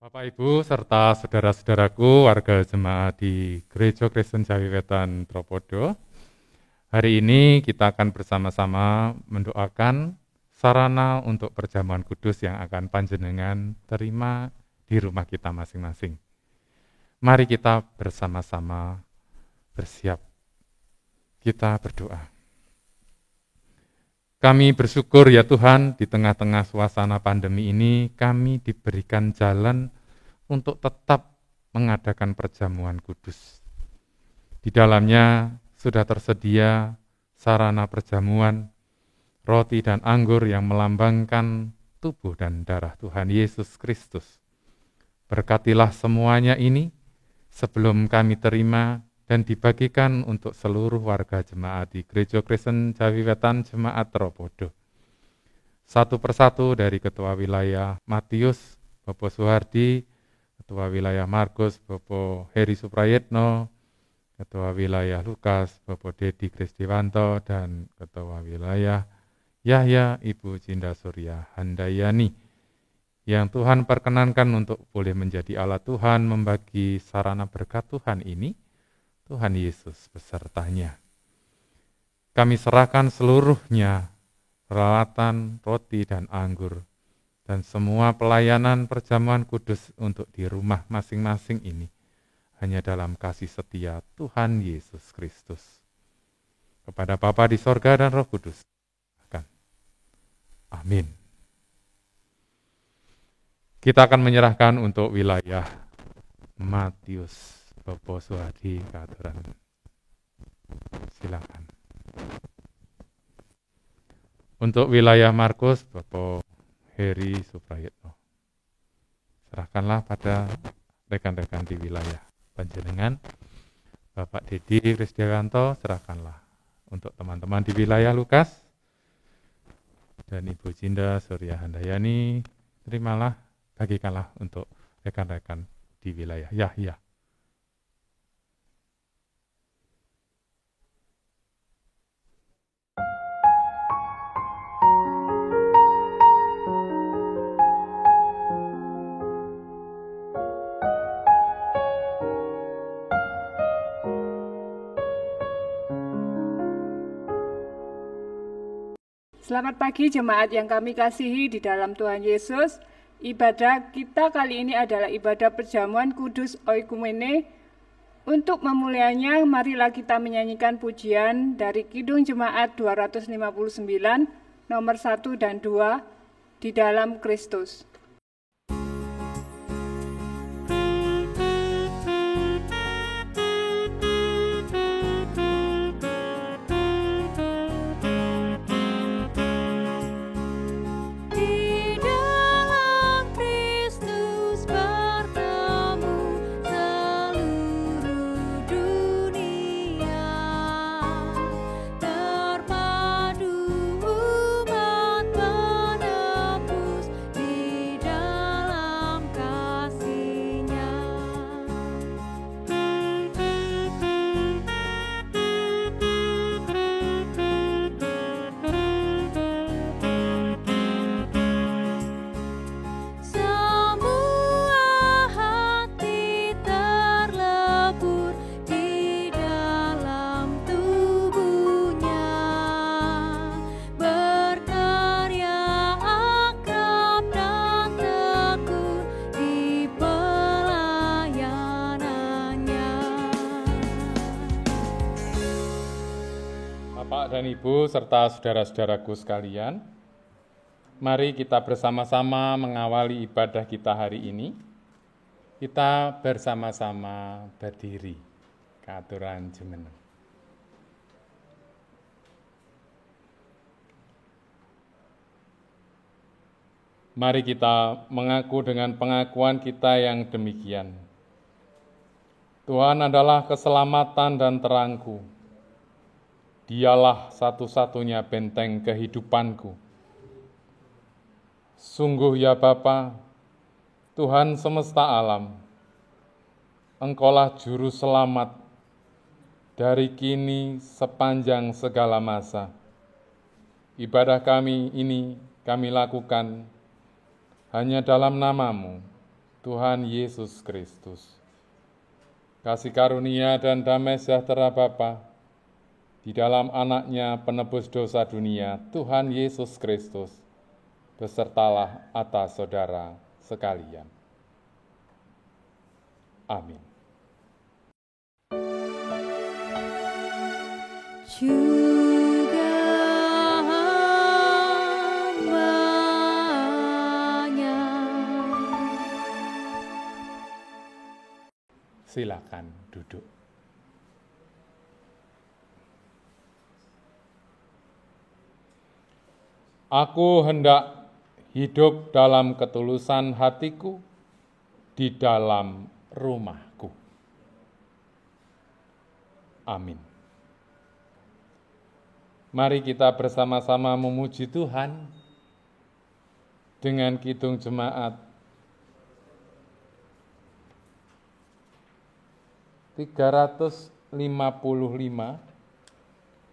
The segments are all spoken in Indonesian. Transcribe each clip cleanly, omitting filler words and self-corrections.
Bapak Ibu serta saudara-saudaraku warga jemaat di Gereja Kristen Jawi Wetan Tropodo. Hari ini kita akan bersama-sama mendoakan sarana untuk perjamuan kudus yang akan panjenengan terima di rumah kita masing-masing. Mari kita bersama-sama bersiap. Kita berdoa. Kami bersyukur ya Tuhan, di tengah-tengah suasana pandemi ini kami diberikan jalan untuk tetap mengadakan perjamuan kudus. Di dalamnya sudah tersedia sarana perjamuan, roti dan anggur yang melambangkan tubuh dan darah Tuhan Yesus Kristus. Berkatilah semuanya ini sebelum kami terima dan dibagikan untuk seluruh warga jemaat di Gereja Kristen Jawi Wetan Jemaat Tropodo. Satu persatu dari Ketua Wilayah Matius, Bapak Suhardi, Ketua Wilayah Markus, Bapak Heri Suprayitno, Ketua Wilayah Lukas, Bapak Dedi Kristiwanto, dan Ketua Wilayah Yahya, Ibu Cinda Surya Handayani, yang Tuhan perkenankan untuk boleh menjadi alat Tuhan membagi sarana berkat Tuhan ini, Tuhan Yesus besertanya. Kami serahkan seluruhnya, peralatan, roti, dan anggur, dan semua pelayanan perjamuan kudus untuk di rumah masing-masing ini, hanya dalam kasih setia Tuhan Yesus Kristus. Kepada Bapa di sorga dan Roh Kudus. Amin. Kita akan menyerahkan untuk wilayah Matius. Bapak Suhadi keaturan. Silakan. Untuk wilayah Markus, Bapak Heri Suprayitno. Serahkanlah pada rekan-rekan di wilayah panjenengan. Bapak Dedi Kristiwanto, serahkanlah untuk teman-teman di wilayah Lukas. Dan Ibu Cinda Surya Handayani, terimalah, bagikanlah untuk rekan-rekan di wilayah Yahya. Selamat pagi jemaat yang kami kasihi di dalam Tuhan Yesus. Ibadah kita kali ini adalah ibadah perjamuan kudus oikumene. Untuk memuliainya, marilah kita menyanyikan pujian dari Kidung Jemaat 259, nomor 1 dan 2, di dalam Kristus. Dan Ibu serta saudara-saudaraku sekalian, mari kita bersama-sama mengawali ibadah kita hari ini. Kita bersama-sama berdiri, keaturan jemeneng. Mari kita mengaku dengan pengakuan kita yang demikian. Tuhan adalah keselamatan dan terangku. Dialah satu-satunya benteng kehidupanku. Sungguh ya Bapa, Tuhan semesta alam, Engkaulah juru selamat dari kini sepanjang segala masa. Ibadah kami ini kami lakukan hanya dalam nama-Mu, Tuhan Yesus Kristus, kasih karunia dan damai sejahtera Bapa di dalam anaknya penebus dosa dunia, Tuhan Yesus Kristus, besertalah atas saudara sekalian. Amin. Juga hambanya. Silakan duduk. Aku hendak hidup dalam ketulusan hatiku di dalam rumahku. Amin. Mari kita bersama-sama memuji Tuhan dengan kidung jemaat 355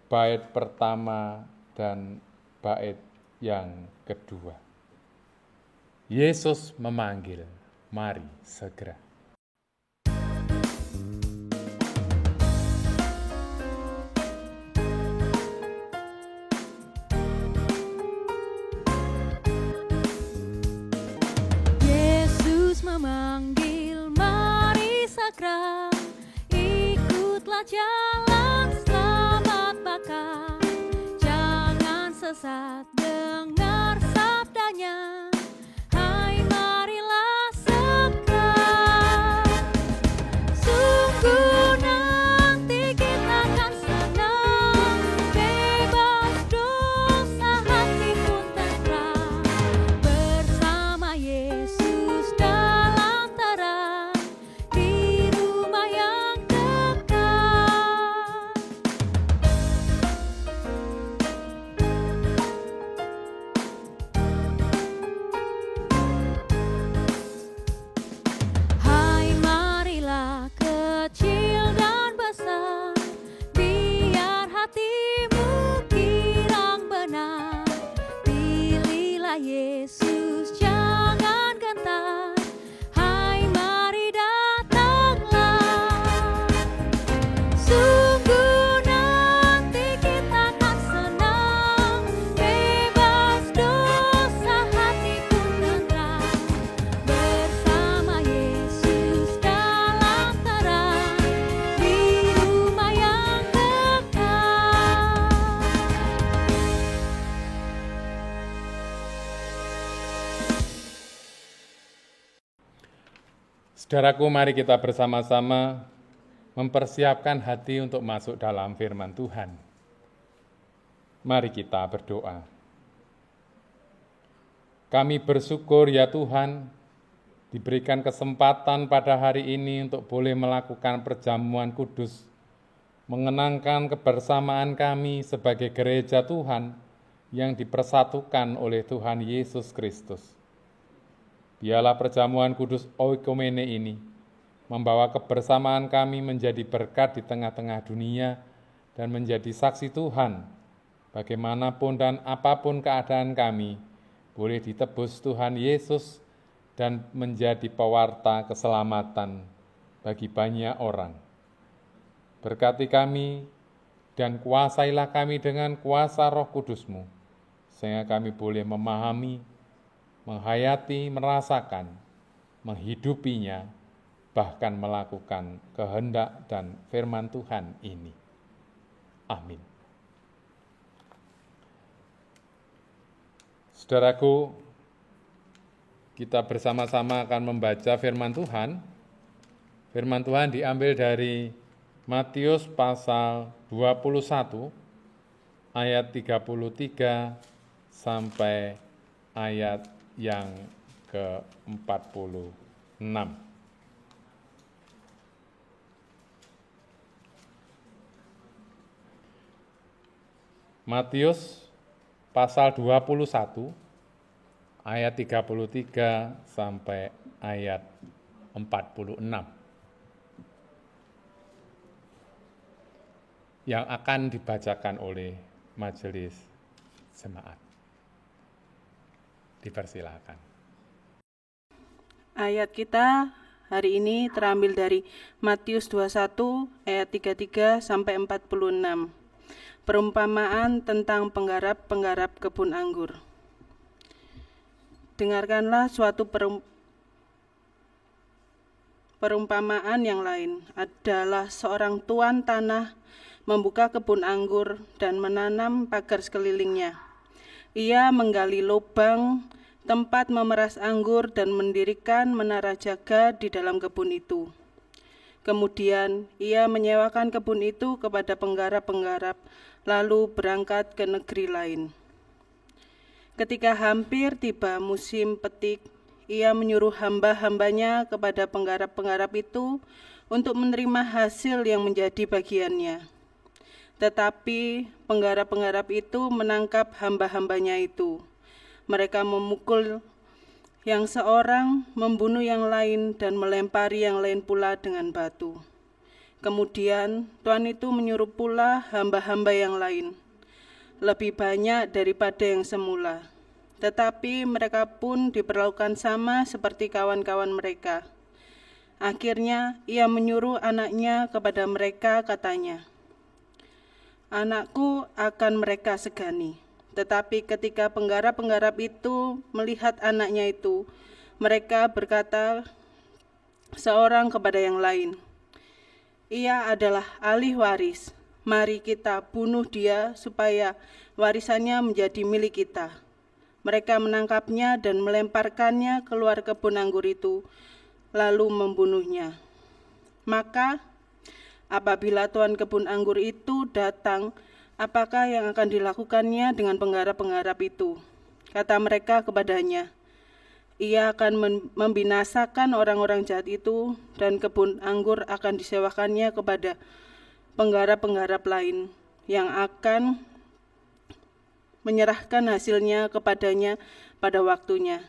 bait pertama dan bait yang kedua. Yesus memanggil, mari segera. Yesus memanggil, mari segera, ikutlah jalan selamat bakal. Jangan sesat, dengar sabdanya, hai marilah segera. Sungguh nanti kita akan senang, bebas dosa, hati pun tenteram, bersama Yesus dalam terang, di rumah yang dekat. Hai marilah kecil dan besar, biar hatimu girang benar. Pilihlah Yesus, jangan gentar, hai mari datanglah. Sungguh nanti kita akan senang, bebas dosa, hati pun tenteram, bersama Yesus dalam terang, di rumah yang dekat. Saudaraku, mari kita bersama-sama mempersiapkan hati untuk masuk dalam firman Tuhan. Mari kita berdoa. Kami bersyukur ya Tuhan, diberikan kesempatan pada hari ini untuk boleh melakukan perjamuan kudus, mengenangkan kebersamaan kami sebagai gereja Tuhan yang dipersatukan oleh Tuhan Yesus Kristus. Biarlah perjamuan kudus oikumene ini membawa kebersamaan kami menjadi berkat di tengah-tengah dunia dan menjadi saksi Tuhan. Bagaimanapun dan apapun keadaan kami, boleh ditebus Tuhan Yesus dan menjadi pewarta keselamatan bagi banyak orang. Berkati kami dan kuasailah kami dengan kuasa Roh Kudus-Mu, sehingga kami boleh memahami, menghayati, merasakan, menghidupinya, bahkan melakukan kehendak dan firman Tuhan ini. Amin. Saudaraku, kita bersama-sama akan membaca firman Tuhan. Firman Tuhan diambil dari Matius pasal 21, ayat 33 sampai ayat yang ke-46. Matius pasal 21 ayat 33 sampai ayat 46 yang akan dibacakan oleh majelis jemaat. Dipersilakan. Ayat kita hari ini terambil dari Matius 21 ayat 33 sampai 46. Perumpamaan tentang penggarap-penggarap kebun anggur. Dengarkanlah suatu perumpamaan yang lain. Adalah seorang tuan tanah membuka kebun anggur dan menanam pagar sekelilingnya. Ia menggali lubang tempat memeras anggur dan mendirikan menara jaga di dalam kebun itu. Kemudian ia menyewakan kebun itu kepada penggarap-penggarap, lalu berangkat ke negeri lain. Ketika hampir tiba musim petik, ia menyuruh hamba-hambanya kepada penggarap-penggarap itu untuk menerima hasil yang menjadi bagiannya. Tetapi penggarap-penggarap itu menangkap hamba-hambanya itu. Mereka memukul yang seorang, membunuh yang lain, dan melempari yang lain pula dengan batu. Kemudian tuan itu menyuruh pula hamba-hamba yang lain, lebih banyak daripada yang semula. Tetapi mereka pun diperlakukan sama seperti kawan-kawan mereka. Akhirnya ia menyuruh anaknya kepada mereka, katanya, "Anakku akan mereka segani." Tetapi ketika penggarap-penggarap itu melihat anaknya itu, mereka berkata seorang kepada yang lain, "Ia adalah ahli waris. Mari kita bunuh dia supaya warisannya menjadi milik kita." Mereka menangkapnya dan melemparkannya keluar kebun anggur itu, lalu membunuhnya. Maka apabila tuan kebun anggur itu datang, apakah yang akan dilakukannya dengan penggarap-penggarap itu? Kata mereka kepadanya, "Ia akan membinasakan orang-orang jahat itu, dan kebun anggur akan disewakannya kepada penggarap-penggarap lain yang akan menyerahkan hasilnya kepadanya pada waktunya."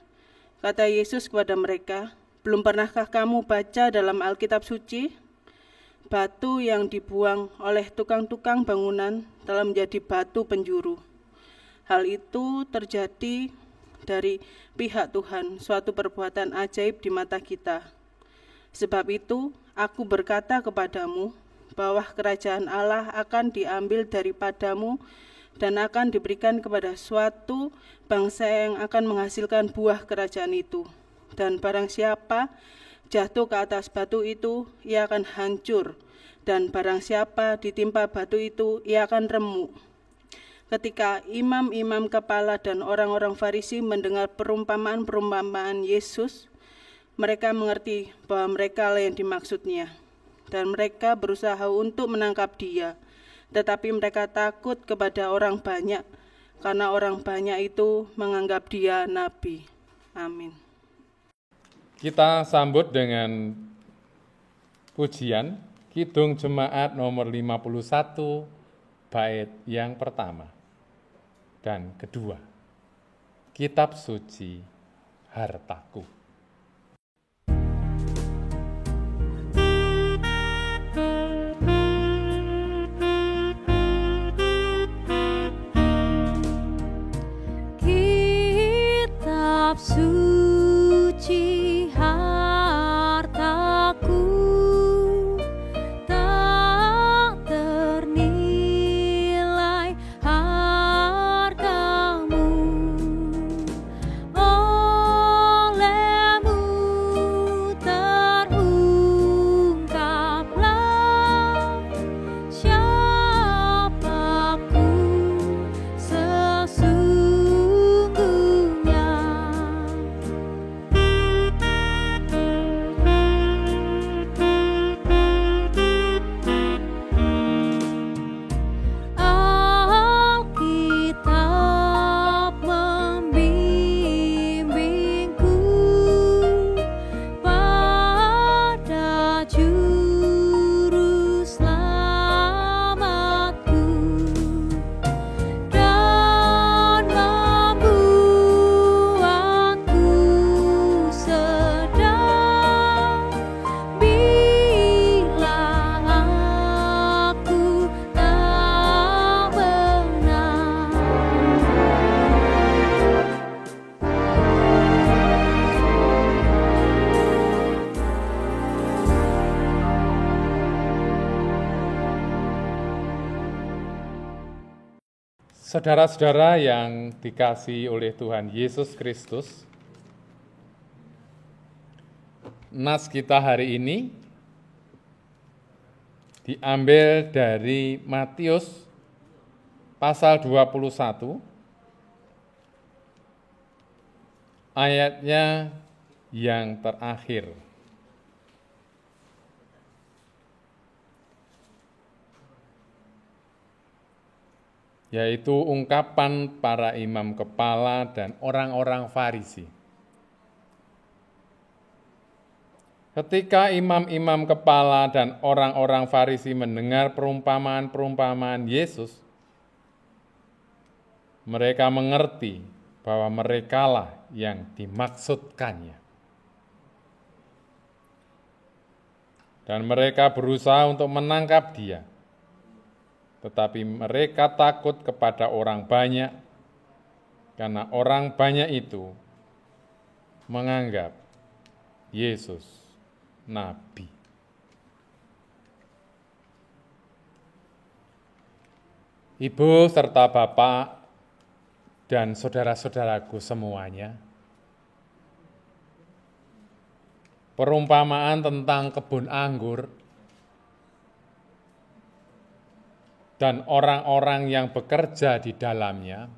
Kata Yesus kepada mereka, "Belum pernahkah kamu baca dalam Alkitab suci? Batu yang dibuang oleh tukang-tukang bangunan telah menjadi batu penjuru. Hal itu terjadi dari pihak Tuhan, suatu perbuatan ajaib di mata kita. Sebab itu, aku berkata kepadamu bahwa kerajaan Allah akan diambil daripadamu dan akan diberikan kepada suatu bangsa yang akan menghasilkan buah kerajaan itu. Dan barang siapa jatuh ke atas batu itu, ia akan hancur, dan barang siapa ditimpa batu itu, ia akan remuk." Ketika imam-imam kepala dan orang-orang Farisi mendengar perumpamaan-perumpamaan Yesus, mereka mengerti bahwa mereka lah yang dimaksudnya, dan mereka berusaha untuk menangkap dia. Tetapi mereka takut kepada orang banyak, karena orang banyak itu menganggap dia nabi. Amin. Kita sambut dengan pujian Kidung Jemaat nomor 51, bait yang pertama dan kedua. Kitab Suci Hartaku. Kitab suci hartaku, tak ternilai hargamu oleh Saudara-saudara yang dikasihi oleh Tuhan Yesus Kristus, nas kita hari ini diambil dari Matius pasal 21, ayatnya yang terakhir. Yaitu ungkapan para imam kepala dan orang-orang Farisi. Ketika imam-imam kepala dan orang-orang Farisi mendengar perumpamaan-perumpamaan Yesus, mereka mengerti bahwa merekalah yang dimaksudkannya. Dan mereka berusaha untuk menangkap dia. Tetapi mereka takut kepada orang banyak, karena orang banyak itu menganggap Yesus nabi. Ibu serta bapak dan saudara-saudaraku semuanya, perumpamaan tentang kebun anggur dan orang-orang yang bekerja di dalamnya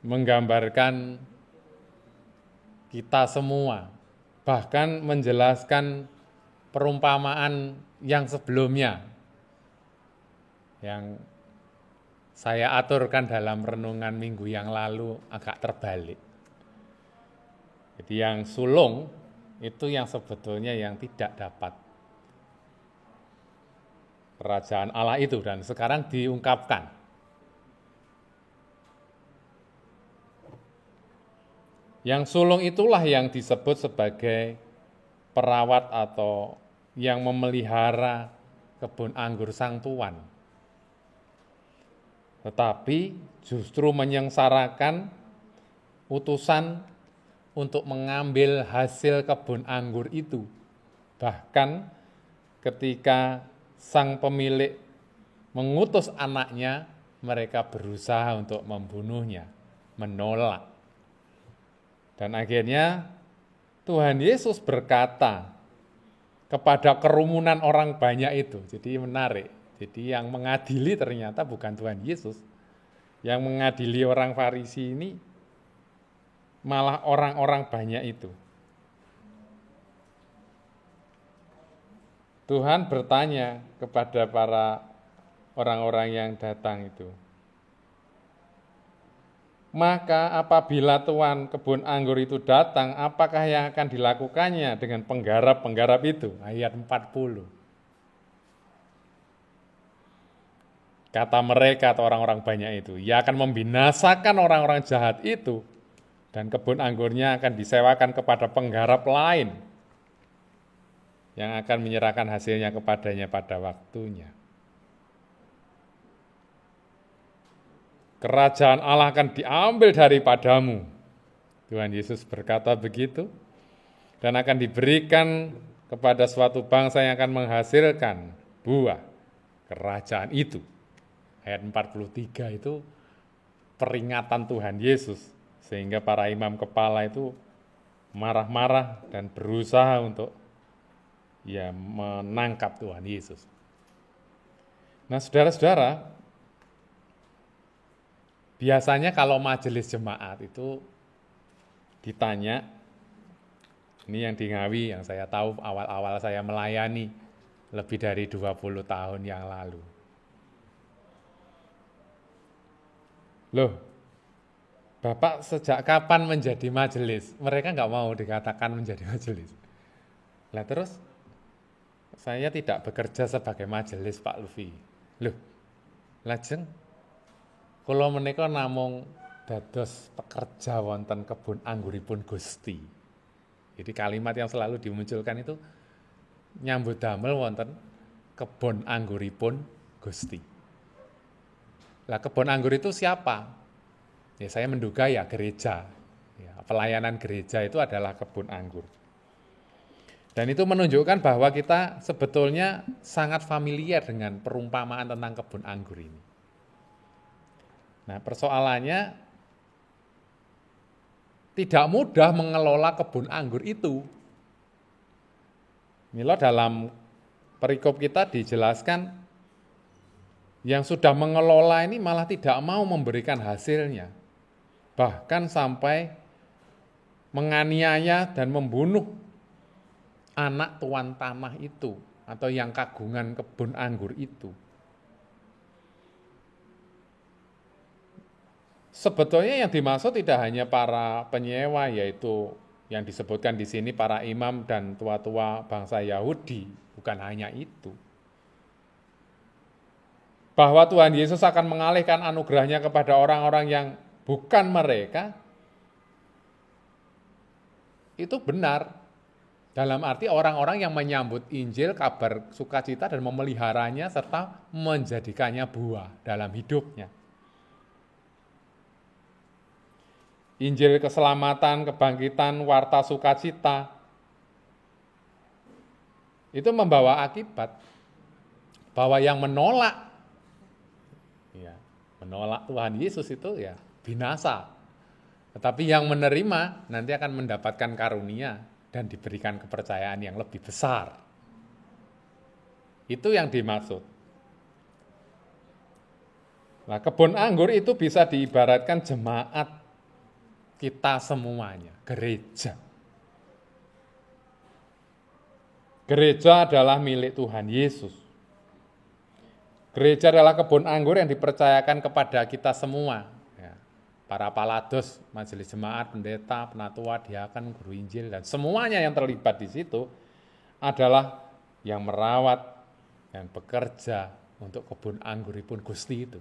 menggambarkan kita semua, bahkan menjelaskan perumpamaan yang sebelumnya yang saya aturkan dalam renungan minggu yang lalu agak terbalik. Jadi yang sulung itu yang sebetulnya yang tidak dapat kerajaan Allah itu, dan sekarang diungkapkan. Yang sulung itulah yang disebut sebagai perawat atau yang memelihara kebun anggur sang tuan. Tetapi justru menyengsarakan utusan untuk mengambil hasil kebun anggur itu. Bahkan ketika sang pemilik mengutus anaknya, mereka berusaha untuk membunuhnya, menolak. Dan akhirnya Tuhan Yesus berkata kepada kerumunan orang banyak itu. Jadi menarik. Jadi yang mengadili ternyata bukan Tuhan Yesus. Yang mengadili orang Farisi ini malah orang-orang banyak itu. Tuhan bertanya kepada para orang-orang yang datang itu, maka apabila tuan kebun anggur itu datang, apakah yang akan dilakukannya dengan penggarap-penggarap itu? Ayat 40. Kata mereka atau orang-orang banyak itu, ia akan membinasakan orang-orang jahat itu, dan kebun anggurnya akan disewakan kepada penggarap lain, yang akan menyerahkan hasilnya kepadanya pada waktunya. Kerajaan Allah akan diambil daripadamu. Tuhan Yesus berkata begitu, dan akan diberikan kepada suatu bangsa yang akan menghasilkan buah kerajaan itu. Ayat 43 itu peringatan Tuhan Yesus, sehingga para imam kepala itu marah-marah dan berusaha untuk menangkap Tuhan Yesus. Nah, saudara-saudara, biasanya kalau majelis jemaat itu ditanya, ini yang di Ngawi yang saya tahu awal-awal saya melayani lebih dari 20 tahun yang lalu. Loh, Bapak sejak kapan menjadi majelis? Mereka nggak mau dikatakan menjadi majelis. Lah terus, saya tidak bekerja sebagai majelis Pak Lufi. Loh, lajeng kula menika namung dados pekerja wonten kebun angguripun Gusti. Jadi kalimat yang selalu dimunculkan itu nyambut damel wonten kebun angguripun Gusti. Lah kebun anggur itu siapa? Ya saya menduga ya gereja. Ya, pelayanan gereja itu adalah kebun anggur. Dan itu menunjukkan bahwa kita sebetulnya sangat familiar dengan perumpamaan tentang kebun anggur ini. Nah, persoalannya tidak mudah mengelola kebun anggur itu. Milo dalam perikop kita dijelaskan yang sudah mengelola ini malah tidak mau memberikan hasilnya. Bahkan sampai menganiaya dan membunuh anak tuan tanah itu atau yang kagungan kebun anggur itu. Sebetulnya yang dimaksud tidak hanya para penyewa, yaitu yang disebutkan di sini para imam dan tua-tua bangsa Yahudi, bukan hanya itu. Bahwa Tuhan Yesus akan mengalihkan anugerahnya kepada orang-orang yang bukan mereka, itu benar. Dalam arti orang-orang yang menyambut Injil, kabar sukacita dan memeliharanya serta menjadikannya buah dalam hidupnya. Injil keselamatan, kebangkitan, warta sukacita, itu membawa akibat bahwa yang menolak Tuhan Yesus itu ya binasa. Tetapi yang menerima nanti akan mendapatkan karunia dan diberikan kepercayaan yang lebih besar. Itu yang dimaksud. Nah, kebun anggur itu bisa diibaratkan jemaat kita semuanya, gereja. Gereja adalah milik Tuhan Yesus. Gereja adalah kebun anggur yang dipercayakan kepada kita semua. Ya, para palados, majelis jemaat, pendeta, penatua, diakan, guru Injil, dan semuanya yang terlibat di situ adalah yang merawat dan bekerja untuk kebun angguripun Gusti itu.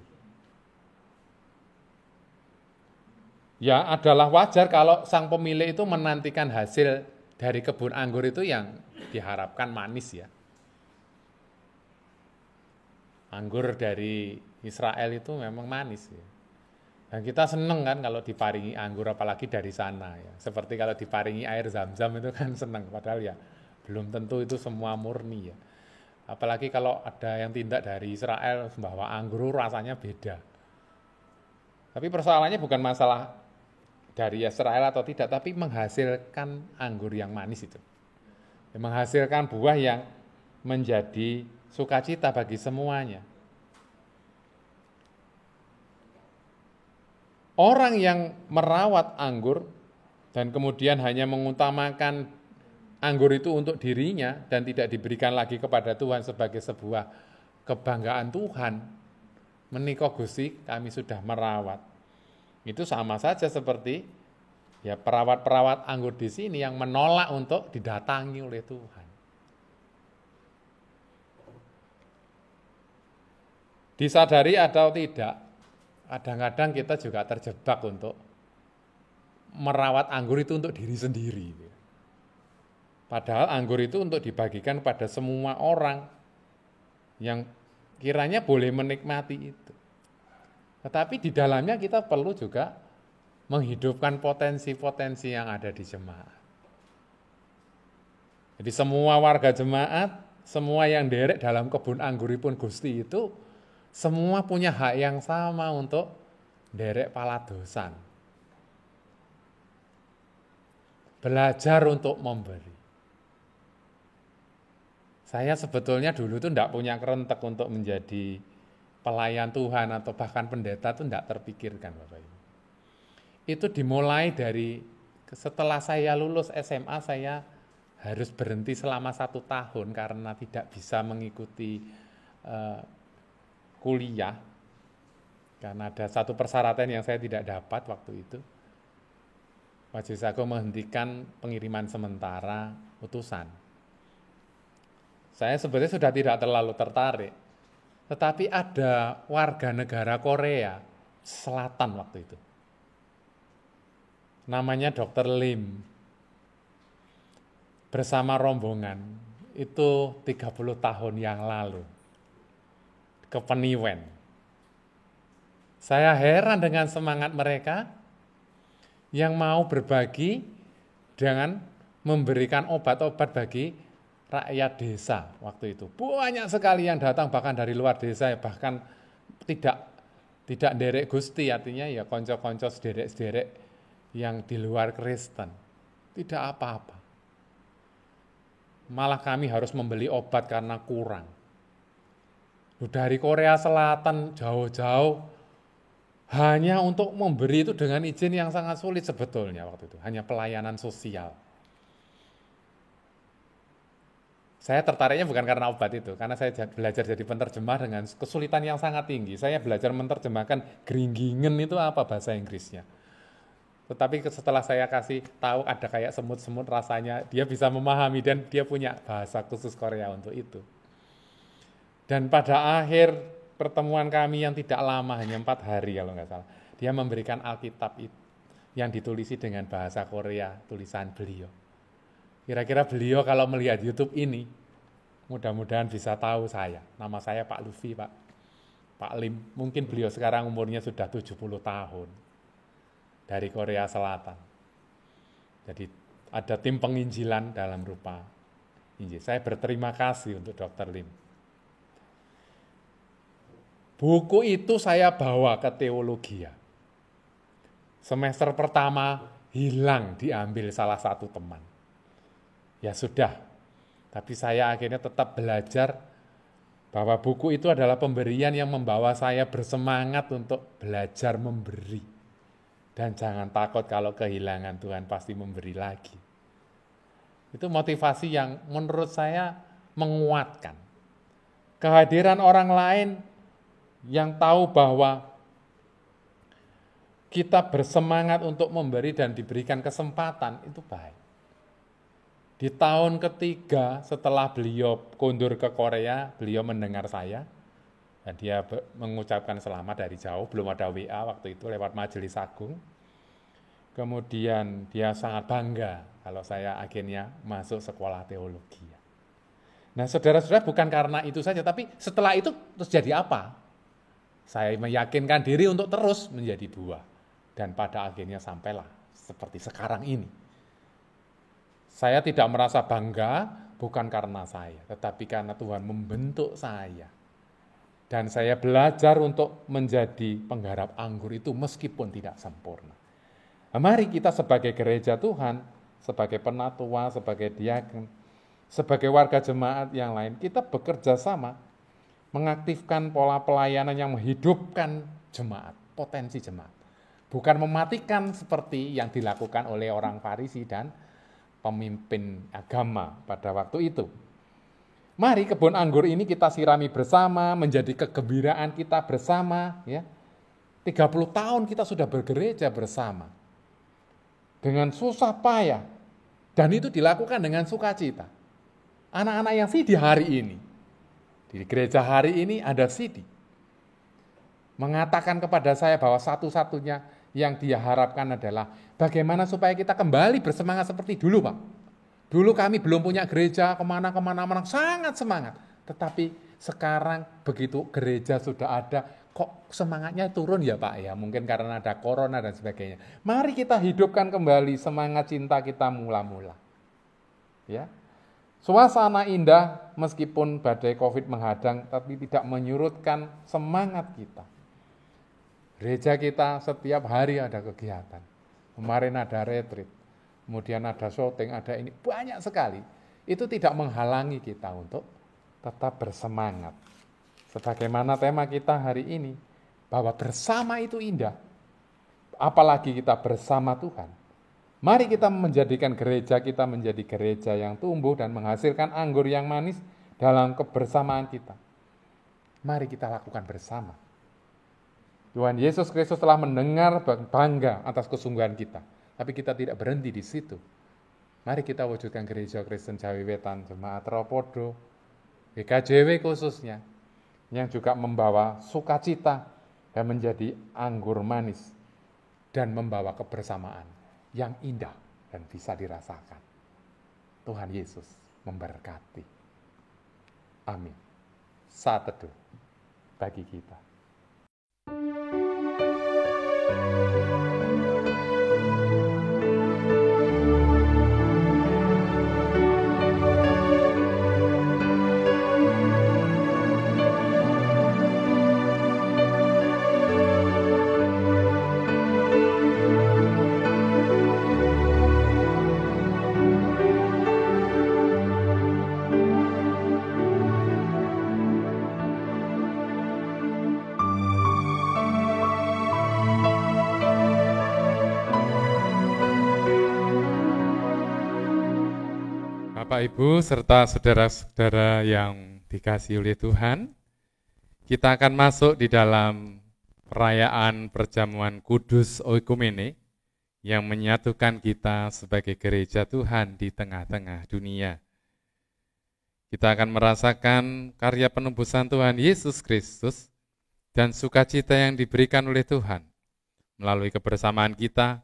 Ya, adalah wajar kalau sang pemilik itu menantikan hasil dari kebun anggur itu yang diharapkan manis ya. Anggur dari Israel itu memang manis ya. Dan kita seneng kan kalau diparingi anggur apalagi dari sana ya. Seperti kalau diparingi air zam-zam itu kan seneng, padahal ya belum tentu itu semua murni ya. Apalagi kalau ada yang tindak dari Israel bahwa anggur rasanya beda. Tapi persoalannya bukan masalah dari Israel atau tidak, tapi menghasilkan anggur yang manis itu. Menghasilkan buah yang menjadi sukacita bagi semuanya. Orang yang merawat anggur dan kemudian hanya mengutamakan anggur itu untuk dirinya dan tidak diberikan lagi kepada Tuhan sebagai sebuah kebanggaan Tuhan, menika Gusti kami sudah merawat. Itu sama saja seperti ya perawat-perawat anggur di sini yang menolak untuk didatangi oleh Tuhan. Disadari atau tidak, kadang-kadang kita juga terjebak untuk merawat anggur itu untuk diri sendiri. Padahal anggur itu untuk dibagikan pada semua orang yang kiranya boleh menikmati itu. Tetapi di dalamnya kita perlu juga menghidupkan potensi-potensi yang ada di jemaat. Jadi semua warga jemaat, semua yang derek dalam kebun angguripun Gusti itu, semua punya hak yang sama untuk derek paladosan. Belajar untuk memberi. Saya sebetulnya dulu tuh enggak punya kerentek untuk menjadi pelayan Tuhan atau bahkan pendeta itu enggak terpikirkan Bapak Ibu. Itu dimulai dari setelah saya lulus SMA, saya harus berhenti selama 1 tahun karena tidak bisa mengikuti kuliah. Karena ada satu persyaratan yang saya tidak dapat waktu itu. Majelis Agung menghentikan pengiriman sementara utusan. Saya sebetulnya sudah tidak terlalu tertarik. Tetapi ada warga negara Korea Selatan waktu itu. Namanya Dr. Lim. Bersama rombongan itu 30 tahun yang lalu. Ke Peniwen. Saya heran dengan semangat mereka yang mau berbagi dengan memberikan obat-obat bagi rakyat desa waktu itu. Banyak sekali yang datang bahkan dari luar desa, bahkan tidak Tidak derek Gusti, artinya ya konco-konco sederek-sederek yang di luar Kristen. Tidak apa-apa. Malah kami harus membeli obat karena kurang. Dari Korea Selatan jauh-jauh hanya untuk memberi itu dengan izin yang sangat sulit sebetulnya waktu itu. Hanya pelayanan sosial. Saya tertariknya bukan karena obat itu, karena saya belajar jadi penerjemah dengan kesulitan yang sangat tinggi. Saya belajar menerjemahkan geringgingen itu apa bahasa Inggrisnya. Tetapi setelah saya kasih tahu ada kayak semut-semut rasanya, dia bisa memahami dan dia punya bahasa khusus Korea untuk itu. Dan pada akhir pertemuan kami yang tidak lama, hanya 4 hari kalau nggak salah, dia memberikan Alkitab yang ditulisi dengan bahasa Korea, tulisan beliau. Kira-kira beliau kalau melihat YouTube ini, mudah-mudahan bisa tahu saya. Nama saya Pak Lufi, Pak Lim. Mungkin beliau sekarang umurnya sudah 70 tahun. Dari Korea Selatan. Jadi ada tim penginjilan dalam rupa Injil. Saya berterima kasih untuk Dr. Lim. Buku itu saya bawa ke teologia. Semester pertama hilang diambil salah satu teman. Ya sudah, tapi saya akhirnya tetap belajar bahwa buku itu adalah pemberian yang membawa saya bersemangat untuk belajar memberi. Dan jangan takut kalau kehilangan, Tuhan pasti memberi lagi. Itu motivasi yang menurut saya menguatkan. Kehadiran orang lain yang tahu bahwa kita bersemangat untuk memberi dan diberikan kesempatan, itu baik. Di tahun ketiga setelah beliau kundur ke Korea, beliau mendengar saya, dan dia mengucapkan selamat dari jauh, belum ada WA waktu itu lewat Majelis Agung. Kemudian dia sangat bangga kalau saya akhirnya masuk sekolah teologi. Nah saudara-saudara, bukan karena itu saja, tapi setelah itu terus jadi apa? Saya meyakinkan diri untuk terus menjadi buah. Dan pada akhirnya sampailah seperti sekarang ini. Saya tidak merasa bangga bukan karena saya, tetapi karena Tuhan membentuk saya. Dan saya belajar untuk menjadi penggarap anggur itu meskipun tidak sempurna. Nah, mari kita sebagai gereja Tuhan, sebagai penatua, sebagai diaken, sebagai warga jemaat yang lain, kita bekerja sama mengaktifkan pola pelayanan yang menghidupkan jemaat, potensi jemaat. Bukan mematikan seperti yang dilakukan oleh orang Farisi dan pemimpin agama pada waktu itu. Mari kebun anggur ini kita sirami bersama, menjadi kegembiraan kita bersama. Ya. 30 tahun kita sudah bergereja bersama. Dengan susah payah. Dan itu dilakukan dengan sukacita. Anak-anak yang sidi hari ini, di gereja hari ini ada sidi. Mengatakan kepada saya bahwa satu-satunya yang dia harapkan adalah bagaimana supaya kita kembali bersemangat seperti dulu, Pak. Dulu kami belum punya gereja, kemana-mana, sangat semangat. Tetapi sekarang begitu gereja sudah ada, kok semangatnya turun ya Pak ya? Mungkin karena ada corona dan sebagainya. Mari kita hidupkan kembali semangat cinta kita mula-mula. Ya. Suasana indah meskipun badai Covid menghadang, tapi tidak menyurutkan semangat kita. Gereja kita setiap hari ada kegiatan. Kemarin ada retreat, kemudian ada syuting, ada ini, banyak sekali. Itu tidak menghalangi kita untuk tetap bersemangat. Sebagaimana tema kita hari ini, bahwa bersama itu indah. Apalagi kita bersama Tuhan. Mari kita menjadikan gereja kita menjadi gereja yang tumbuh dan menghasilkan anggur yang manis dalam kebersamaan kita. Mari kita lakukan bersama. Tuhan Yesus Kristus telah mendengar bangga atas kesungguhan kita. Tapi kita tidak berhenti di situ. Mari kita wujudkan gereja Kristen Jawi Wetan, Jemaat Ropodo, GKJW khususnya, yang juga membawa sukacita dan menjadi anggur manis dan membawa kebersamaan yang indah dan bisa dirasakan. Tuhan Yesus memberkati. Amin. Saat teduh bagi kita. Bapak, Ibu, serta saudara-saudara yang dikasihi oleh Tuhan, kita akan masuk di dalam perayaan perjamuan kudus oikumene yang menyatukan kita sebagai gereja Tuhan di tengah-tengah dunia. Kita akan merasakan karya penebusan Tuhan Yesus Kristus dan sukacita yang diberikan oleh Tuhan melalui kebersamaan kita,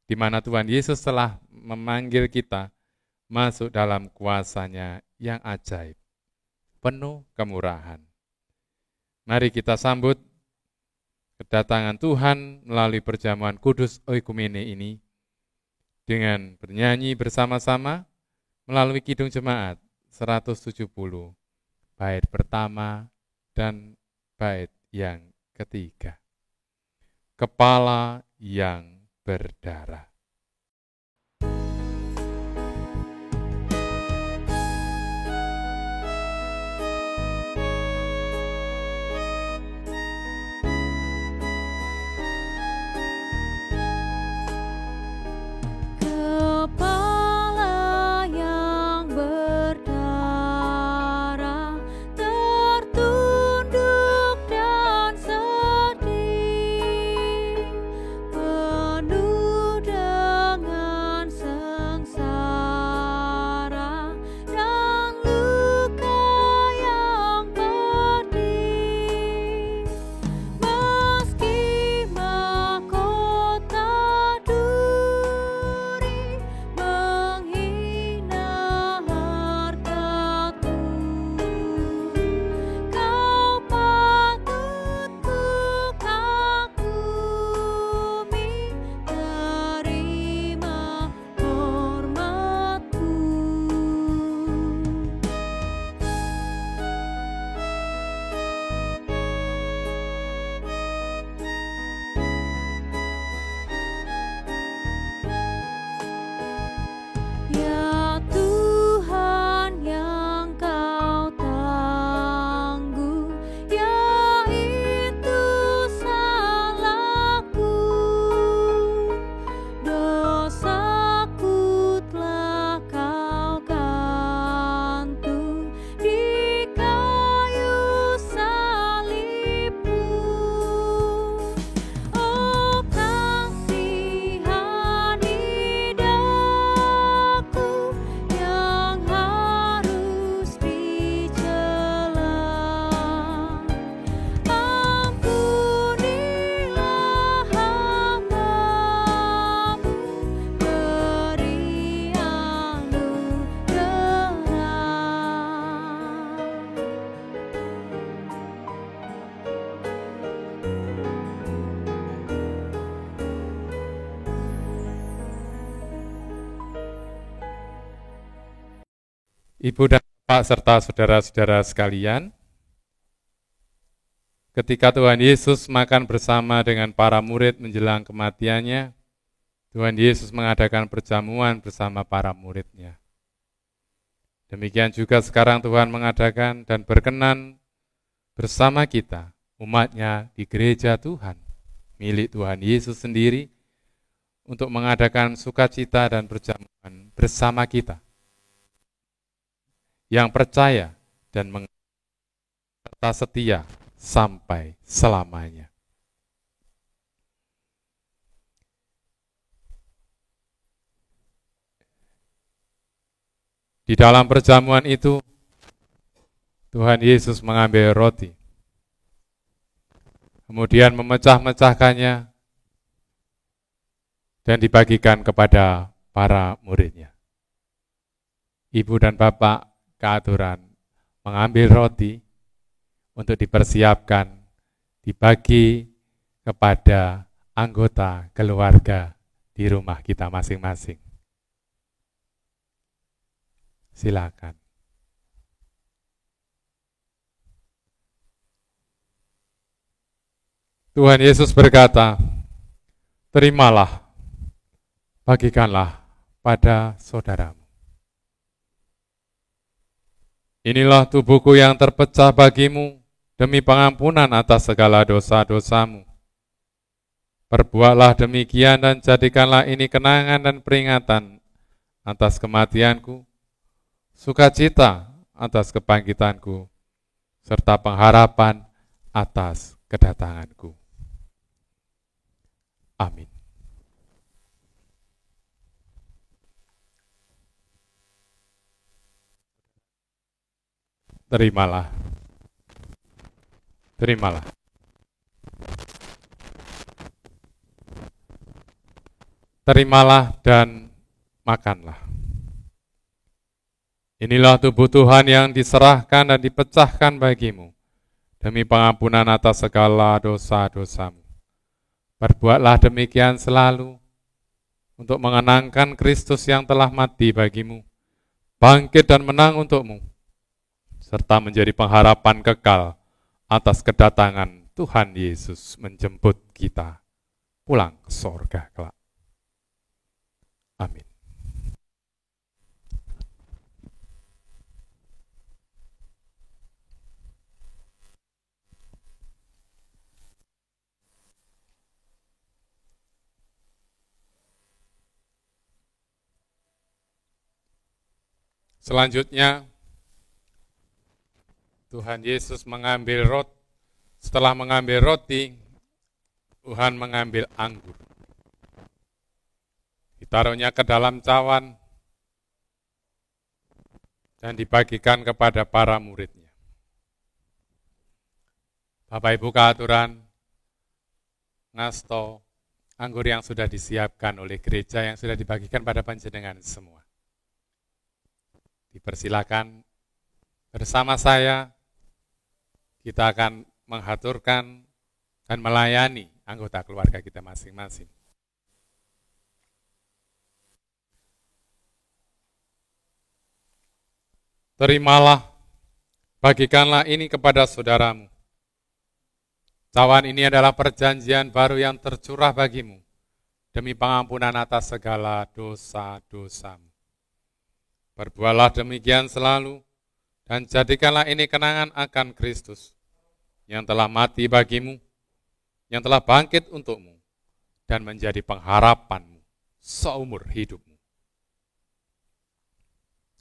di mana Tuhan Yesus telah memanggil kita masuk dalam kuasa-Nya yang ajaib, penuh kemurahan. Mari kita sambut kedatangan Tuhan melalui perjamuan kudus oikumene ini dengan bernyanyi bersama-sama melalui Kidung Jemaat 170, bait pertama dan bait yang ketiga. Kepala yang berdarah. Kepala yang berdarah tertunduk dan sedih, penuh dengan sengsara dan luka yang pedih. Meski mahkota duri menghina hartaku, kau patut ku kagumi, terima hormatku. Ya Tuhan yang kau tangguh, yaitu salahku. Dosaku telah kau gantung di kayu salibmu. Oh, kasihani daku yang harus dicela. Ampunilah hamba-Mu, beri Ibu dan Bapak serta saudara-saudara sekalian, ketika Tuhan Yesus makan bersama dengan para murid menjelang kematiannya, Tuhan Yesus mengadakan perjamuan bersama para murid-Nya. Demikian juga sekarang Tuhan mengadakan dan berkenan bersama kita, umat-Nya di gereja Tuhan, milik Tuhan Yesus sendiri, untuk mengadakan sukacita dan perjamuan bersama kita, yang percaya dan serta setia sampai selamanya. Di dalam perjamuan itu, Tuhan Yesus mengambil roti, kemudian memecah-mecahkannya dan dibagikan kepada para murid-Nya. Ibu dan Bapak keaturan mengambil roti untuk dipersiapkan, dibagi kepada anggota keluarga di rumah kita masing-masing. Silakan. Tuhan Yesus berkata, terimalah, bagikanlah pada saudaramu. Inilah tubuhku yang terpecah bagimu demi pengampunan atas segala dosa-dosamu. Perbuatlah demikian dan jadikanlah ini kenangan dan peringatan atas kematianku, sukacita atas kebangkitanku, serta pengharapan atas kedatanganku. Amin. Terimalah. Terimalah. Terimalah dan makanlah. Inilah tubuh Tuhan yang diserahkan dan dipecahkan bagimu, demi pengampunan atas segala dosa-dosamu. Perbuatlah demikian selalu, untuk mengenangkan Kristus yang telah mati bagimu, bangkit dan menang untukmu, serta menjadi pengharapan kekal atas kedatangan Tuhan Yesus menjemput kita pulang ke sorga kelak. Amin. Selanjutnya, Tuhan Yesus mengambil roti. Setelah mengambil roti, Tuhan mengambil anggur. Ditaruhnya ke dalam cawan dan dibagikan kepada para muridnya. Bapak Ibu keaturan, ngasto anggur yang sudah disiapkan oleh gereja yang sudah dibagikan pada panjenengan semua. Dipersilakan bersama saya, kita akan menghaturkan dan melayani anggota keluarga kita masing-masing. Terimalah, bagikanlah ini kepada saudaramu. Cawan ini adalah perjanjian baru yang tercurah bagimu, demi pengampunan atas segala dosa-dosamu. Perbuatlah demikian selalu, dan jadikanlah ini kenangan akan Kristus, yang telah mati bagimu, yang telah bangkit untukmu, dan menjadi pengharapanmu seumur hidupmu.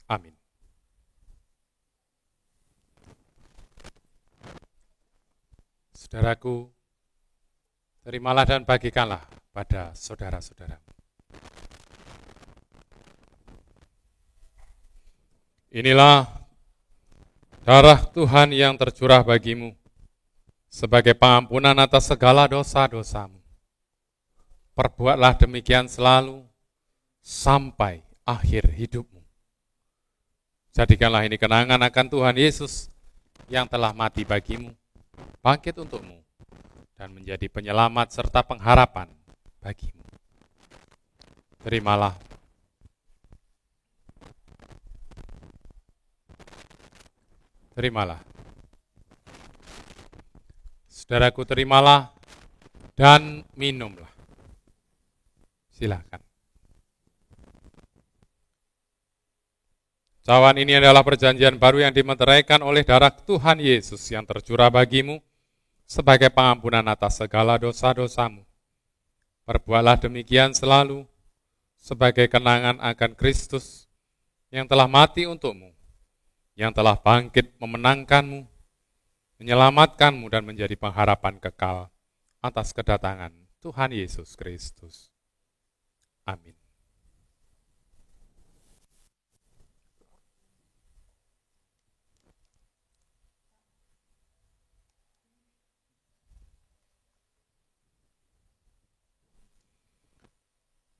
Amin. Saudaraku, terimalah dan bagikanlah pada saudara-saudara. Inilah darah Tuhan yang tercurah bagimu sebagai pengampunan atas segala dosa-dosamu. Perbuatlah demikian selalu sampai akhir hidupmu. Jadikanlah ini kenangan akan Tuhan Yesus yang telah mati bagimu, bangkit untukmu, dan menjadi penyelamat serta pengharapan bagimu. Terimalah. Terimalah. Saudaraku, terimalah dan minumlah. Silakan. Cawan ini adalah perjanjian baru yang dimeteraikan oleh darah Tuhan Yesus yang tercurah bagimu sebagai pengampunan atas segala dosa-dosamu. Perbuatlah demikian selalu sebagai kenangan akan Kristus yang telah mati untukmu, yang telah bangkit memenangkanmu, menyelamatkanmu dan menjadi pengharapan kekal atas kedatangan Tuhan Yesus Kristus. Amin.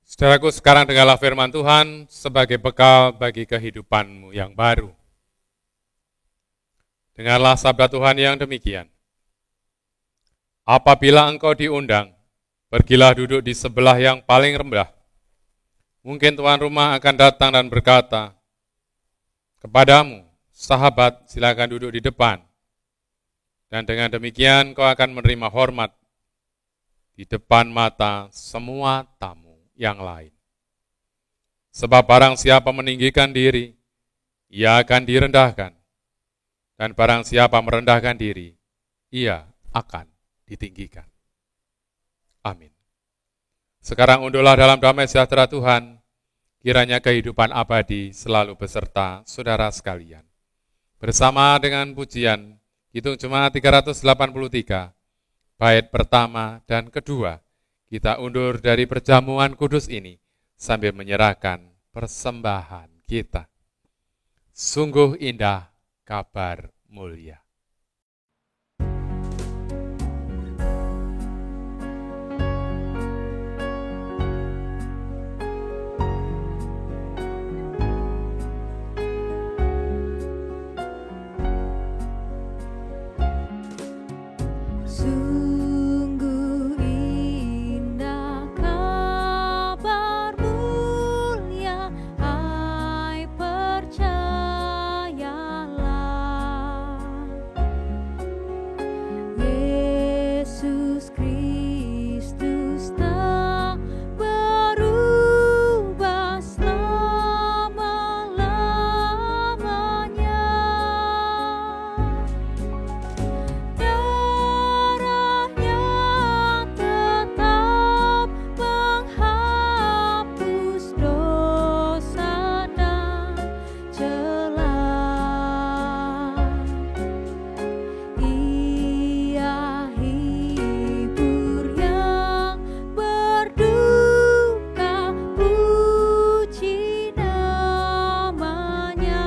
Saudaraku, sekarang dengarlah firman Tuhan sebagai bekal bagi kehidupanmu yang baru. Dengarlah sabda Tuhan yang demikian. Apabila engkau diundang, pergilah duduk di sebelah yang paling rendah. Mungkin tuan rumah akan datang dan berkata kepadamu, sahabat, silakan duduk di depan. Dan dengan demikian kau akan menerima hormat di depan mata semua tamu yang lain. Sebab barang siapa meninggikan diri, ia akan direndahkan. Dan barang siapa merendahkan diri, ia akan ditinggikan. Amin. Sekarang unduhlah dalam damai sejahtera Tuhan, Kiranya kehidupan abadi selalu beserta saudara sekalian. Bersama dengan pujian Kidung Jemaat 383, bait pertama dan kedua, kita undur dari perjamuan kudus ini sambil menyerahkan persembahan kita. Sungguh indah kabar mulia. Sungguh indah kabar mulia, hai percayalah, Yesus Kristus tak berubah selama-lamanya. Darahnya tetap menghapus dosa dan celah. Ia hibur yang berduka, puji namanya.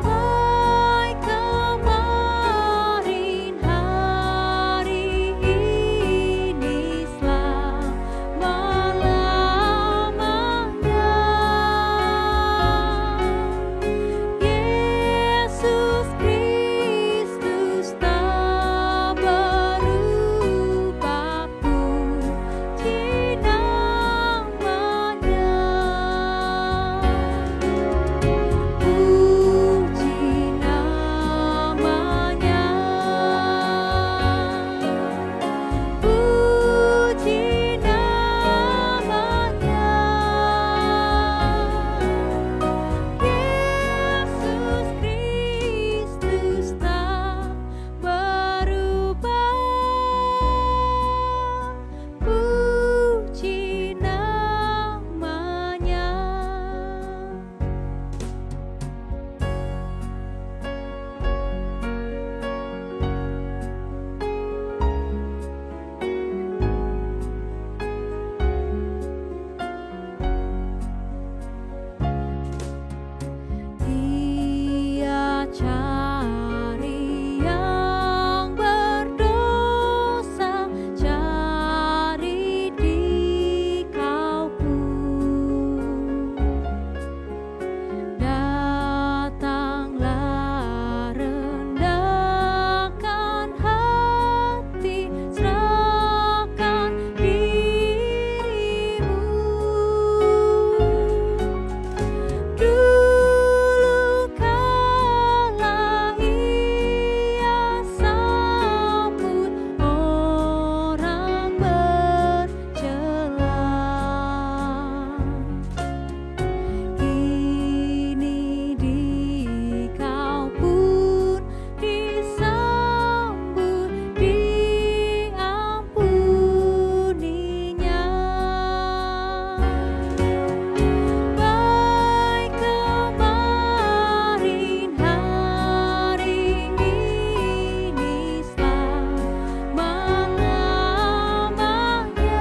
Baik kemarin, hari ini, selama-lamanya. Yesus Kristus tak berubah, puji namanya. Puji namanya, puji namanya. Yesus Kristus tak berubah, puji namanya. Dia cari yang berdosa, cari di kau pun. Datanglah, rendahkan hati, serahkan dirimu. Dulu kala ia sambut orang bercela, kini di kau pun disambut, diampuninya. Baik kemarin, hari ini, selama-lamanya.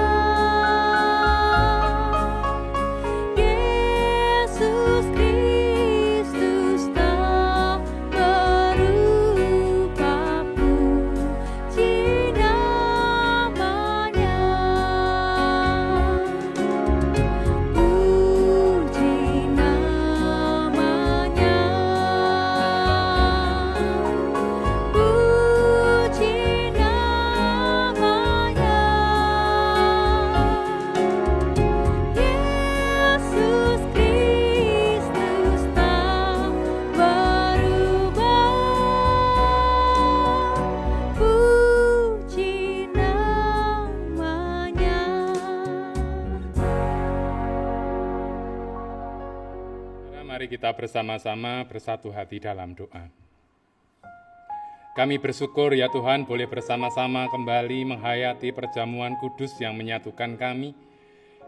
Yesus Kristus tak berubah, puji namanya. Puji namanya, puji namanya. Yesus Kristus tak berubah, puji namanya. Mari kita bersama-sama bersatu hati dalam doa. Kami bersyukur ya Tuhan boleh bersama-sama kembali menghayati perjamuan kudus yang menyatukan kami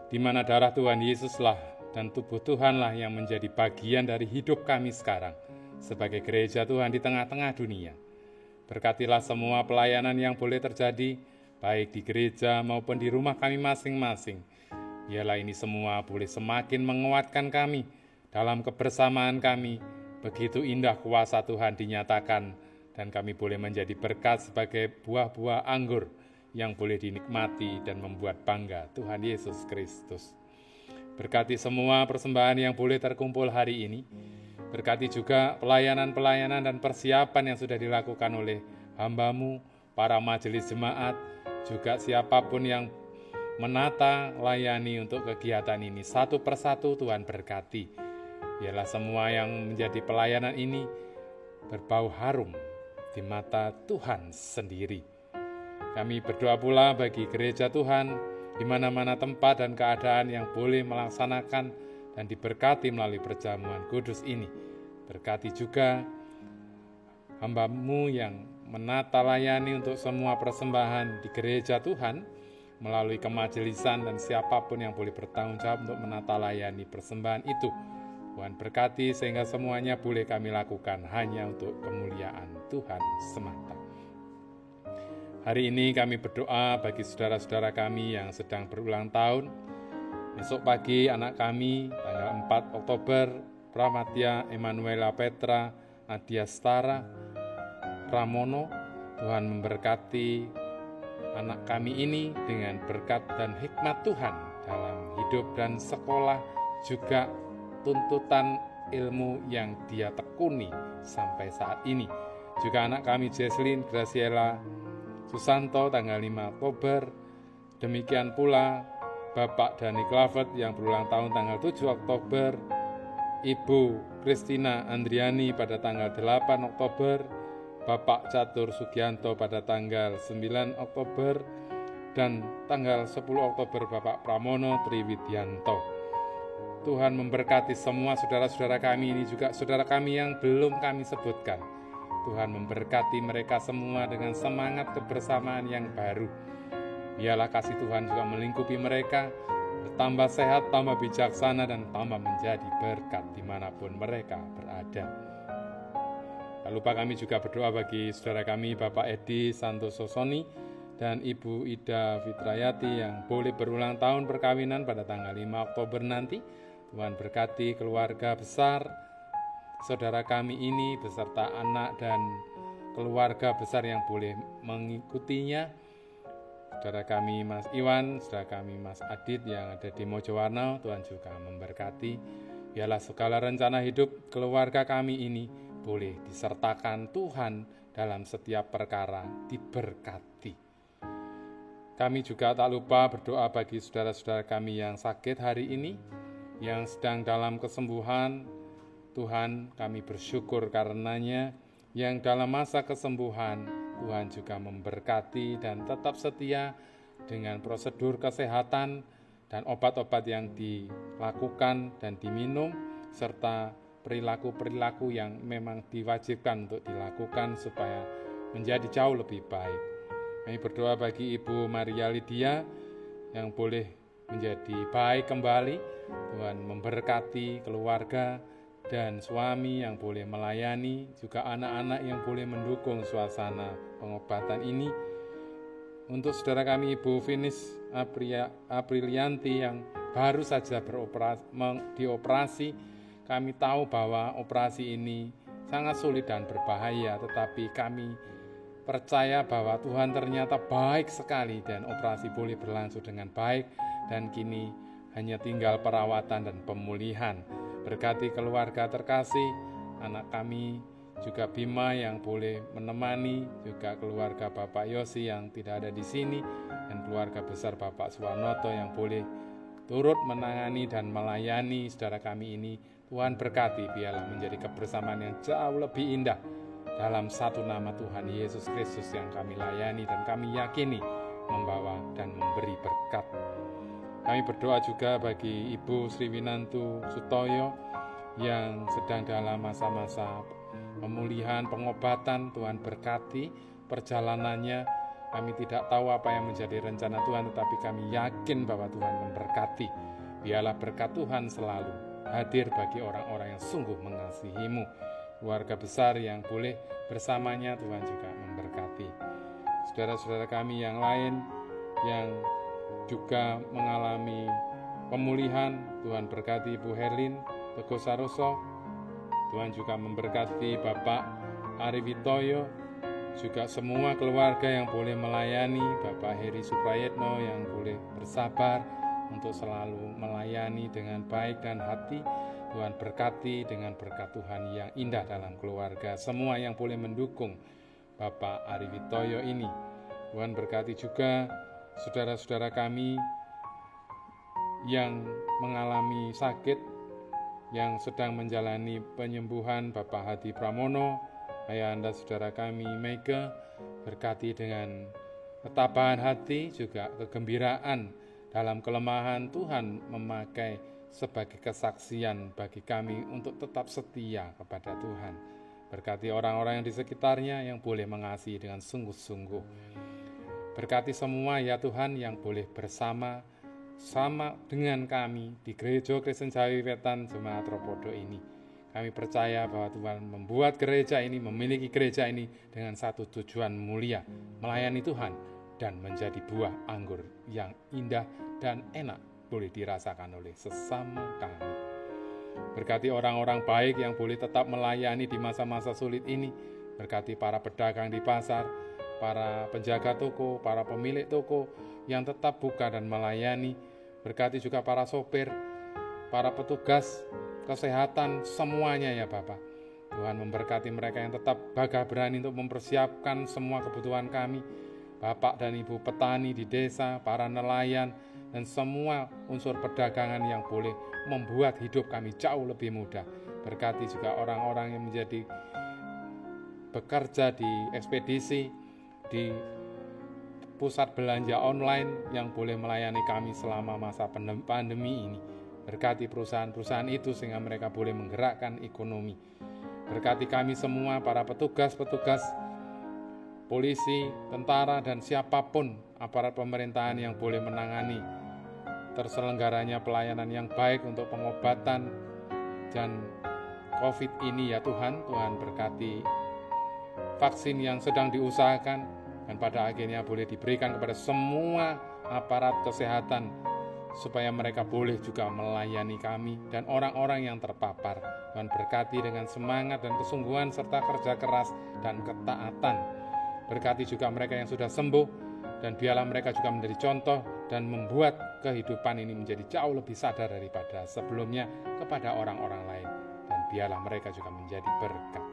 di mana darah Tuhan Yesuslah dan tubuh Tuhanlah yang menjadi bagian dari hidup kami sekarang sebagai gereja Tuhan di tengah-tengah dunia. Berkatilah semua pelayanan yang boleh terjadi, baik di gereja maupun di rumah kami masing-masing. Biarlah ini semua boleh semakin menguatkan kami dalam kebersamaan kami. Begitu indah kuasa Tuhan dinyatakan, dan kami boleh menjadi berkat sebagai buah-buah anggur yang boleh dinikmati dan membuat bangga Tuhan Yesus Kristus. Berkati semua persembahan yang boleh terkumpul hari ini. Berkati juga pelayanan-pelayanan dan persiapan yang sudah dilakukan oleh hamba-Mu, para majelis jemaat, juga siapapun yang menata, layani untuk kegiatan ini. Satu persatu Tuhan berkati. Biarlah semua yang menjadi pelayanan ini berbau harum di mata Tuhan sendiri. Kami berdoa pula bagi gereja Tuhan di mana-mana tempat dan keadaan yang boleh melaksanakan dan diberkati melalui perjamuan kudus ini. Berkati juga hamba-Mu yang menata layani untuk semua persembahan di gereja Tuhan melalui kemajelisan dan siapapun yang boleh bertanggung jawab untuk menata layani persembahan itu. Tuhan berkati sehingga semuanya boleh kami lakukan hanya untuk kemuliaan Tuhan semata. Hari ini kami berdoa bagi saudara-saudara kami yang sedang berulang tahun. Besok pagi anak kami tanggal 4 Oktober, Pramatia Emanuela Petra Nadia Stara Pramono. Tuhan memberkati anak kami ini dengan berkat dan hikmat Tuhan dalam hidup dan sekolah, juga tuntutan ilmu yang dia tekuni sampai saat ini. Juga anak kami Jesslyn Graciela Susanto tanggal 5 Oktober. Demikian pula Bapak Dani Clavert yang berulang tahun tanggal 7 Oktober. Ibu Christina Andriani pada tanggal 8 Oktober. Bapak Catur Sugianto pada tanggal 9 Oktober. Dan tanggal 10 Oktober Bapak Pramono Triwidianto. Tuhan memberkati semua saudara-saudara kami ini, juga saudara kami yang belum kami sebutkan. Tuhan memberkati mereka semua dengan semangat kebersamaan yang baru. Biarlah kasih Tuhan juga melingkupi mereka, bertambah sehat, tambah bijaksana, dan tambah menjadi berkat dimanapun mereka berada. Tak lupa kami juga berdoa bagi saudara kami Bapak Edi Santoso Soni dan Ibu Ida Fitrayati yang boleh berulang tahun perkawinan pada tanggal 5 Oktober nanti. Tuhan berkati keluarga besar saudara kami ini beserta anak dan keluarga besar yang boleh mengikutinya. Saudara kami Mas Iwan, saudara kami Mas Adit yang ada di Mojowarno, Tuhan juga memberkati. Biarlah segala rencana hidup keluarga kami ini boleh disertakan Tuhan dalam setiap perkara, diberkati. Kami juga tak lupa berdoa bagi saudara-saudara kami yang sakit hari ini, yang sedang dalam kesembuhan. Tuhan, kami bersyukur karenanya. Yang dalam masa kesembuhan, Tuhan juga memberkati dan tetap setia dengan prosedur kesehatan dan obat-obat yang dilakukan dan diminum, serta perilaku-perilaku yang memang diwajibkan untuk dilakukan supaya menjadi jauh lebih baik. Kami berdoa bagi Ibu Maria Lydia yang boleh menjadi baik kembali. Tuhan memberkati keluarga dan suami yang boleh melayani, juga anak-anak yang boleh mendukung suasana pengobatan ini. Untuk saudara kami Ibu Finis Aprilianti yang baru saja dioperasi, kami tahu bahwa operasi ini sangat sulit dan berbahaya, tetapi kami percaya bahwa Tuhan ternyata baik sekali dan operasi boleh berlangsung dengan baik, dan kini hanya tinggal perawatan dan pemulihan. Berkati keluarga terkasih, anak kami juga Bima yang boleh menemani, juga keluarga Bapak Yosi yang tidak ada di sini, dan keluarga besar Bapak Suwarnoto yang boleh turut menangani dan melayani saudara kami ini. Tuhan berkati, biarlah menjadi kebersamaan yang jauh lebih indah dalam satu nama Tuhan Yesus Kristus yang kami layani dan kami yakini membawa dan memberi berkat. Kami berdoa juga bagi Ibu Sriwinantu Sutoyo yang sedang dalam masa-masa pemulihan, pengobatan. Tuhan berkati perjalanannya, Kami tidak tahu apa yang menjadi rencana Tuhan, tetapi kami yakin bahwa Tuhan memberkati. Biarlah berkat Tuhan selalu hadir bagi orang-orang yang sungguh mengasihi-Mu. Keluarga besar yang boleh bersamanya, Tuhan juga memberkati. Saudara-saudara kami yang lain yang juga mengalami pemulihan, Tuhan berkati Ibu Herlin Teguh Saroso. Tuhan juga memberkati Bapak Ari Witoyo, juga semua keluarga yang boleh melayani, Bapak Heri Suprayetno yang boleh bersabar untuk selalu melayani dengan baik dan hati. Tuhan berkati dengan berkat Tuhan yang indah dalam keluarga. Semua yang boleh mendukung Bapak Ari Witoyo ini. Tuhan berkati juga saudara-saudara kami yang mengalami sakit, yang sedang menjalani penyembuhan, Bapak Hadi Pramono, ayahanda saudara kami Mega, berkati dengan ketabahan hati, juga kegembiraan dalam kelemahan. Tuhan memakai sebagai kesaksian bagi kami untuk tetap setia kepada Tuhan. Berkati orang-orang yang di sekitarnya yang boleh mengasihi dengan sungguh-sungguh. Berkati semua ya Tuhan yang boleh bersama dengan kami di Gereja Kristen Jawi Wetan Jemaat Ropodo ini. Kami percaya bahwa Tuhan membuat gereja ini, memiliki gereja ini dengan satu tujuan mulia, melayani Tuhan dan menjadi buah anggur yang indah dan enak boleh dirasakan oleh sesama kami. Berkati orang-orang baik yang boleh tetap melayani di masa-masa sulit ini. Berkati para pedagang di pasar, para penjaga toko, para pemilik toko yang tetap buka dan melayani. Berkati juga para sopir, para petugas kesehatan, semuanya ya Bapak. Tuhan memberkati mereka yang tetap gagah berani untuk mempersiapkan semua kebutuhan kami. Bapak dan Ibu petani di desa, para nelayan, dan semua unsur perdagangan yang boleh membuat hidup kami jauh lebih mudah. Berkati juga orang-orang yang menjadi bekerja di ekspedisi, di pusat belanja online yang boleh melayani kami selama masa pandemi ini. Berkati perusahaan-perusahaan itu sehingga mereka boleh menggerakkan ekonomi. Berkati kami semua, para petugas-petugas, polisi, tentara, dan siapapun aparat pemerintahan yang boleh menangani terselenggaranya pelayanan yang baik untuk pengobatan dan COVID ini ya Tuhan. Tuhan berkati vaksin yang sedang diusahakan dan pada akhirnya boleh diberikan kepada semua aparat kesehatan supaya mereka boleh juga melayani kami dan orang-orang yang terpapar. Tuhan berkati dengan semangat dan kesungguhan serta kerja keras dan ketaatan. Berkati juga mereka yang sudah sembuh dan biarlah mereka juga menjadi contoh dan membuat kehidupan ini menjadi jauh lebih sadar daripada sebelumnya kepada orang-orang lain. Dan biarlah mereka juga menjadi berkat.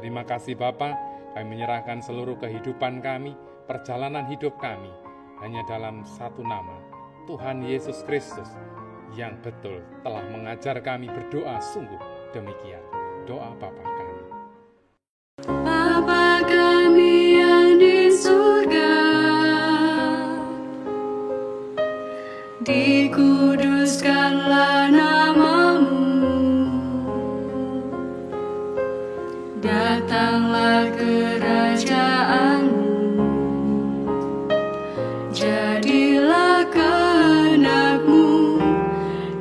Terima kasih Bapa, kami menyerahkan seluruh kehidupan kami, perjalanan hidup kami, hanya dalam satu nama, Tuhan Yesus Kristus, yang betul telah mengajar kami berdoa sungguh demikian. Doa Bapa kami. Bapa kami yang di surga, dikuduskanlah nama-Mu, datanglah kerajaan-Mu, jadilah kehendak-Mu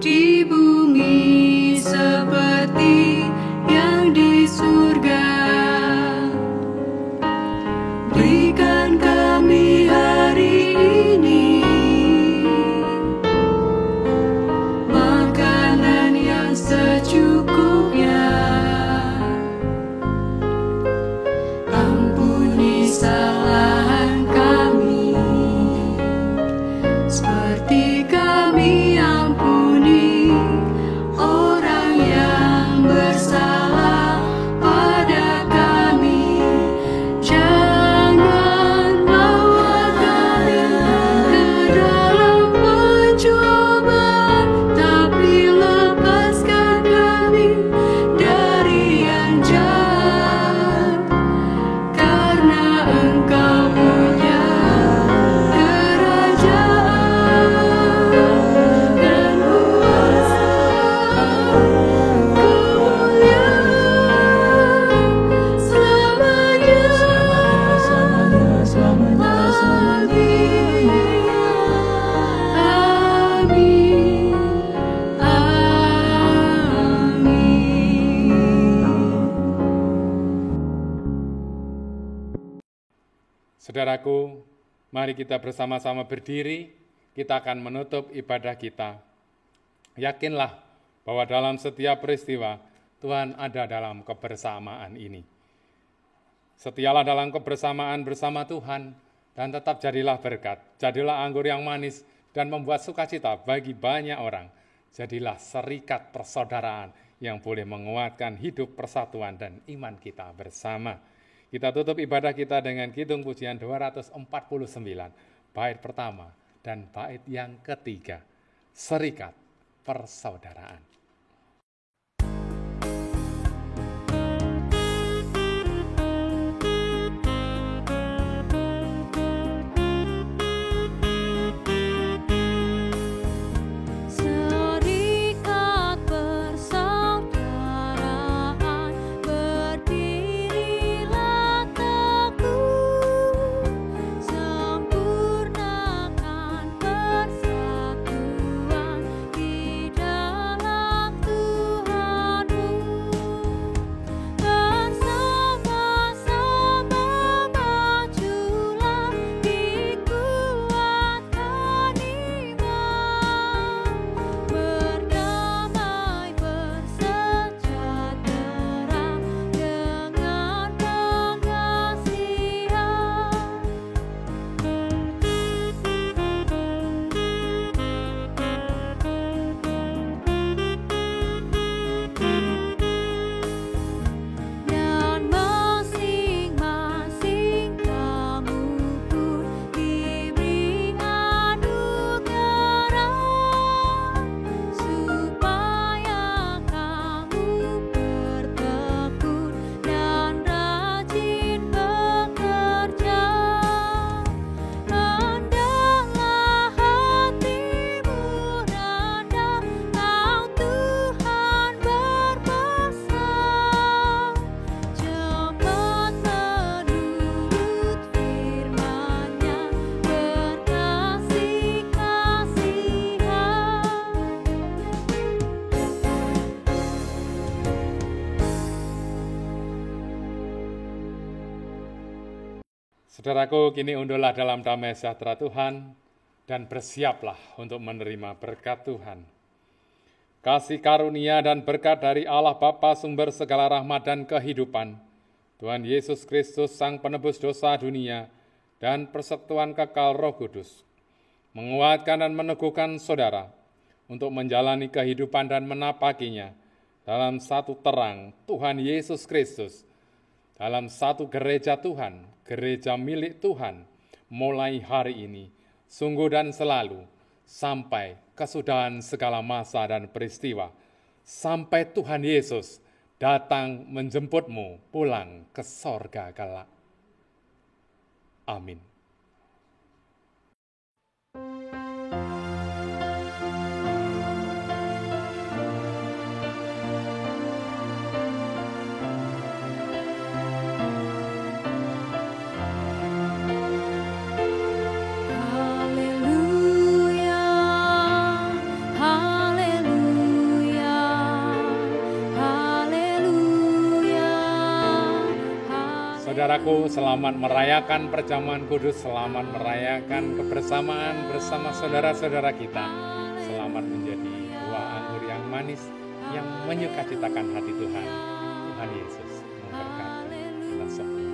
di bumi seperti yang di surga. Berikan kami hari ini Saudaraku, mari kita bersama-sama berdiri, kita akan menutup ibadah kita. Yakinlah bahwa dalam setiap peristiwa, Tuhan ada dalam kebersamaan ini. Setialah dalam kebersamaan bersama Tuhan, dan tetap jadilah berkat, jadilah anggur yang manis, dan membuat sukacita bagi banyak orang. Jadilah serikat persaudaraan yang boleh menguatkan hidup persatuan dan iman kita bersama. Kita tutup ibadah kita dengan kidung pujian 249, bait pertama dan bait yang ketiga, serikat persaudaraan. Saudaraku, kini unduhlah dalam damai sejahtera Tuhan dan bersiaplah untuk menerima berkat Tuhan. Kasih karunia dan berkat dari Allah Bapa sumber segala rahmat dan kehidupan, Tuhan Yesus Kristus Sang Penebus dosa dunia, dan persekutuan kekal Roh Kudus, menguatkan dan meneguhkan saudara untuk menjalani kehidupan dan menapakinya dalam satu terang Tuhan Yesus Kristus, dalam satu gereja Tuhan, gereja milik Tuhan, mulai hari ini, sungguh dan selalu, sampai kesudahan segala masa dan peristiwa, sampai Tuhan Yesus datang menjemputmu pulang ke sorga kelak. Amin. Saudaraku, selamat merayakan perjamuan kudus, selamat merayakan kebersamaan bersama saudara-saudara kita. Selamat menjadi buah anggur yang manis yang menyukacitakan hati Tuhan. Tuhan Yesus memberkati kita semua.